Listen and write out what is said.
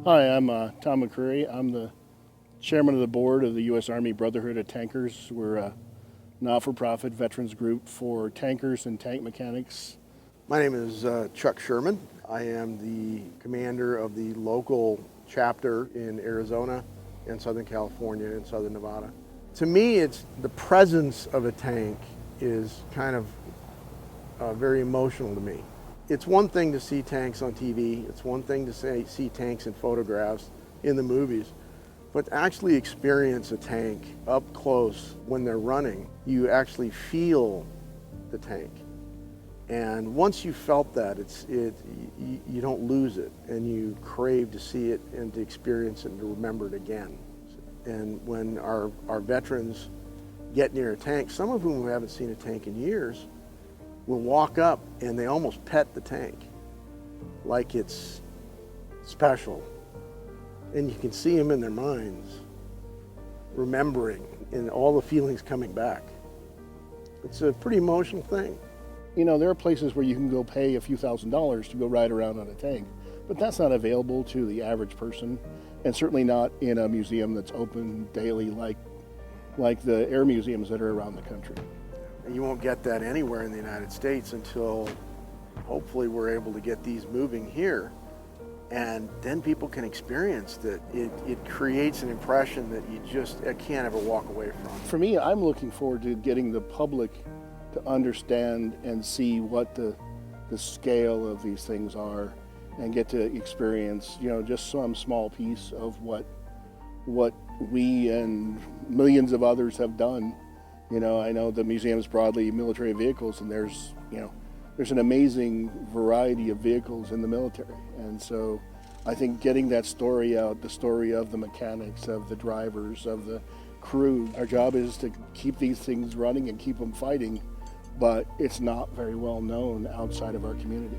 Hi, I'm Tom McCreary. I'm the chairman of the board of the U.S. Army Brotherhood of Tankers. We're a not-for-profit veterans group for tankers and tank mechanics. My name is Chuck Sherman. I am the commander of the local chapter in Arizona and Southern California and Southern Nevada. To me, it's the presence of a tank is kind of very emotional to me. It's one thing to see tanks on TV. It's one thing to see tanks in photographs in the movies. But to actually experience a tank up close when they're running, you actually feel the tank. And once you felt that, you don't lose it, and you crave to see it and to experience it and to remember it again. And when our veterans get near a tank, some of whom haven't seen a tank in years, will walk up and they almost pet the tank like it's special. And you can see them in their minds, remembering, and all the feelings coming back. It's a pretty emotional thing. You know, there are places where you can go pay a few $1,000s to go ride around on a tank, but that's not available to the average person, and certainly not in a museum that's open daily like the air museums that are around the country. And you won't get that anywhere in the United States until hopefully we're able to get these moving here. And then people can experience that. It creates an impression that you just can't ever walk away from. For me, I'm looking forward to getting the public to understand and see what the scale of these things are, and get to experience, you know, just some small piece of what we and millions of others have done. You know, I know the museum's broadly military vehicles, and there's an amazing variety of vehicles in the military. And so I think getting that story out, the story of the mechanics, of the drivers, of the crew, our job is to keep these things running and keep them fighting, but it's not very well known outside of our community.